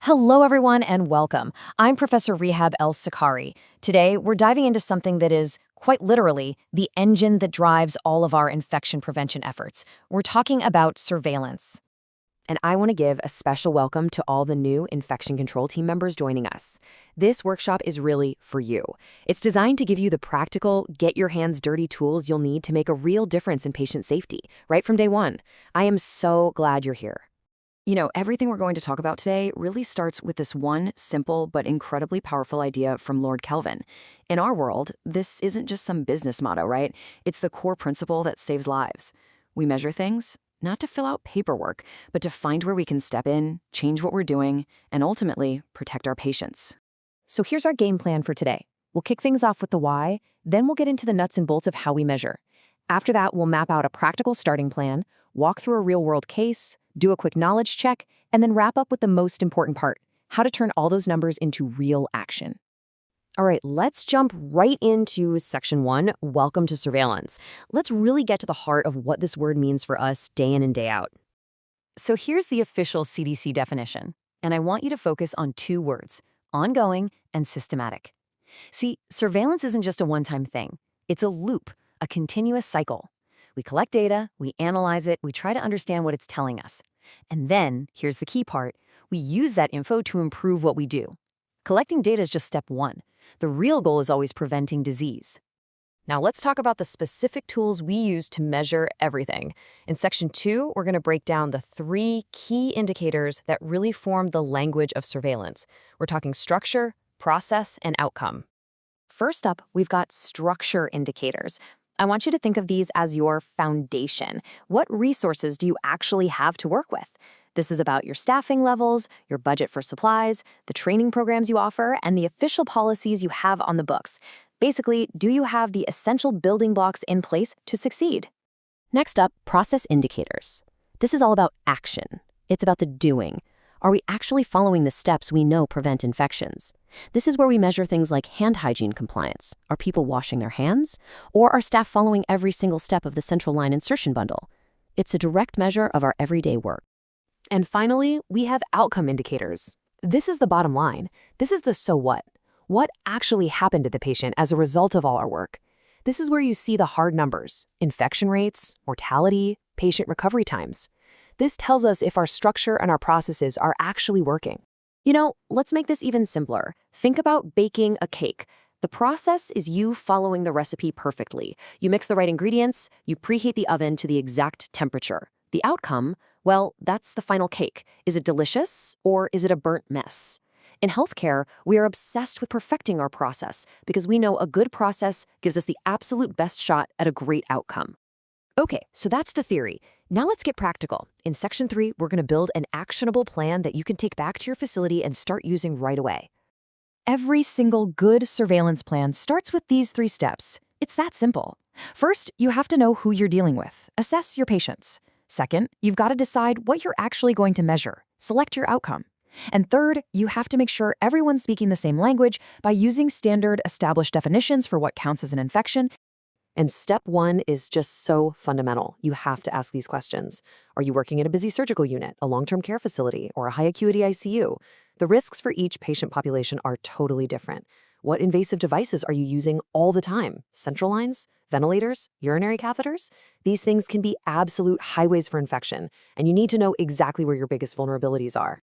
Hello, everyone, and welcome. I'm Professor Rehab El-Sakari. Today, we're diving into something that is, quite literally, the engine that drives all of our infection prevention efforts. We're talking about surveillance. And I want to give a special welcome to all the new infection control team members joining us. This workshop is really for you. It's designed to give you the practical, get your hands dirty tools you'll need to make a real difference in patient safety, right from day one. I am so glad you're here. Everything we're going to talk about today really starts with this one simple but incredibly powerful idea from Lord Kelvin. In our world, this isn't just some business motto, right? It's the core principle that saves lives. We measure things, not to fill out paperwork, but to find where we can step in, change what we're doing, and ultimately protect our patients. So here's our game plan for today. We'll kick things off with the why, then we'll get into the nuts and bolts of how we measure. After that, we'll map out a practical starting plan, walk through a real-world case, do a quick knowledge check, and then wrap up with the most important part, how to turn all those numbers into real action. All right, let's jump right into Section 1, Welcome to Surveillance. Let's really get to the heart of what this word means for us day in and day out. So here's the official CDC definition, and I want you to focus on two words, ongoing and systematic. See, surveillance isn't just a one-time thing. It's a loop, a continuous cycle. We collect data, we analyze it, we try to understand what it's telling us. And then, here's the key part, we use that info to improve what we do. Collecting data is just step one. The real goal is always preventing disease. Now let's talk about the specific tools we use to measure everything. In Section 2, we're going to break down the three key indicators that really form the language of surveillance. We're talking structure, process, and outcome. First up, we've got structure indicators. I want you to think of these as your foundation. What resources do you actually have to work with? This is about your staffing levels, your budget for supplies, the training programs you offer, and the official policies you have on the books. Basically, do you have the essential building blocks in place to succeed? Next up, process indicators. This is all about action. It's about the doing. Are we actually following the steps we know prevent infections? This is where we measure things like hand hygiene compliance. Are people washing their hands? Or are staff following every single step of the central line insertion bundle? It's a direct measure of our everyday work. And finally, we have outcome indicators. This is the bottom line. This is the so what. What actually happened to the patient as a result of all our work? This is where you see the hard numbers, infection rates, mortality, patient recovery times. This tells us if our structure and our processes are actually working. Let's make this even simpler. Think about baking a cake. The process is you following the recipe perfectly. You mix the right ingredients, you preheat the oven to the exact temperature. The outcome, well, that's the final cake. Is it delicious or is it a burnt mess? In healthcare, we are obsessed with perfecting our process because we know a good process gives us the absolute best shot at a great outcome. Okay, so that's the theory. Now let's get practical. In Section 3, we're going to build an actionable plan that you can take back to your facility and start using right away. Every single good surveillance plan starts with these three steps. It's that simple. First, you have to know who you're dealing with. Assess your patients. Second, you've got to decide what you're actually going to measure. Select your outcome. And third, you have to make sure everyone's speaking the same language by using standard established definitions for what counts as an infection. And step one is just so fundamental. You have to ask these questions. Are you working in a busy surgical unit, a long-term care facility, or a high-acuity ICU? The risks for each patient population are totally different. What invasive devices are you using all the time? Central lines? Ventilators? Urinary catheters? These things can be absolute highways for infection, and you need to know exactly where your biggest vulnerabilities are.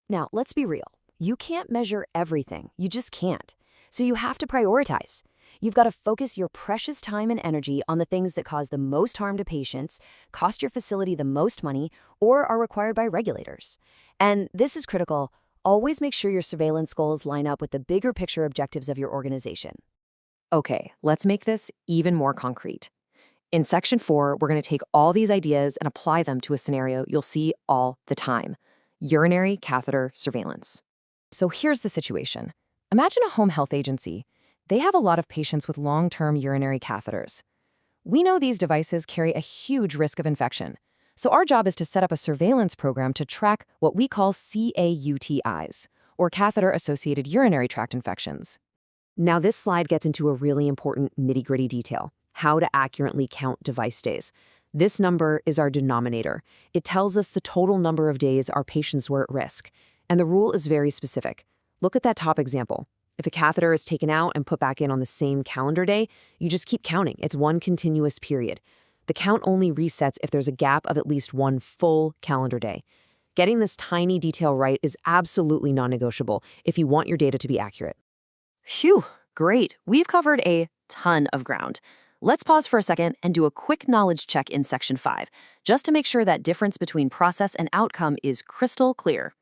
Now, let's be real. You can't measure everything. You just can't. So you have to prioritize. You've got to focus your precious time and energy on the things that cause the most harm to patients, cost your facility the most money, or are required by regulators. And this is critical. Always make sure your surveillance goals line up with the bigger picture objectives of your organization. Okay, let's make this even more concrete. In Section 4, we're going to take all these ideas and apply them to a scenario you'll see all the time: urinary catheter surveillance. So here's the situation. Imagine a home health agency. They have a lot of patients with long-term urinary catheters. We know these devices carry a huge risk of infection, so our job is to set up a surveillance program to track what we call CAUTIs, or catheter-associated urinary tract infections. Now this slide gets into a really important nitty-gritty detail: how to accurately count device days. This number is our denominator. It tells us the total number of days our patients were at risk. And the rule is very specific. Look at that top example. If a catheter is taken out and put back in on the same calendar day, you just keep counting. It's one continuous period. The count only resets if there's a gap of at least one full calendar day. Getting this tiny detail right is absolutely non-negotiable if you want your data to be accurate. Phew, great. We've covered a ton of ground. Let's pause for a second and do a quick knowledge check in Section 5, just to make sure that difference between process and outcome is crystal clear.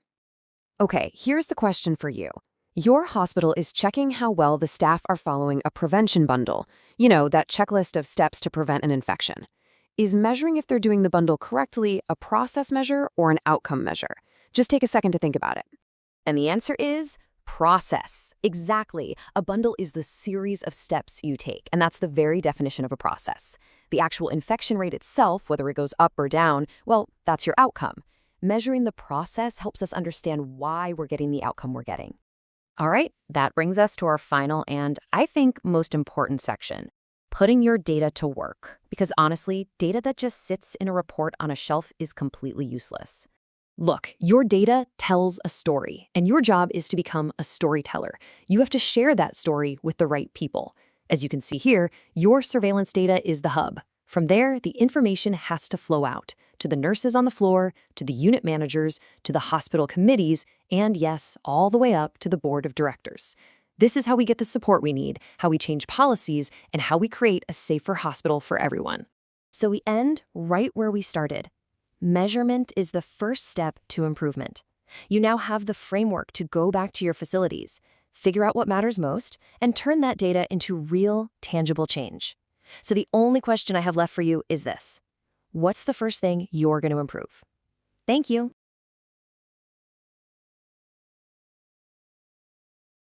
Okay, here's the question for you. Your hospital is checking how well the staff are following a prevention bundle. You know, that checklist of steps to prevent an infection. Is measuring if they're doing the bundle correctly a process measure or an outcome measure? Just take a second to think about it. And the answer is process. Exactly. A bundle is the series of steps you take, and that's the very definition of a process. The actual infection rate itself, whether it goes up or down, well, that's your outcome. Measuring the process helps us understand why we're getting the outcome we're getting. All right, that brings us to our final and, I think, most important section. Putting your data to work. Because honestly, data that just sits in a report on a shelf is completely useless. Look, your data tells a story, and your job is to become a storyteller. You have to share that story with the right people. As you can see here, your surveillance data is the hub. From there, the information has to flow out to the nurses on the floor, to the unit managers, to the hospital committees, and yes, all the way up to the board of directors. This is how we get the support we need, how we change policies, and how we create a safer hospital for everyone. So we end right where we started. Measurement is the first step to improvement. You now have the framework to go back to your facilities, figure out what matters most, and turn that data into real, tangible change. So the only question I have left for you is this: what's the first thing you're going to improve? Thank you.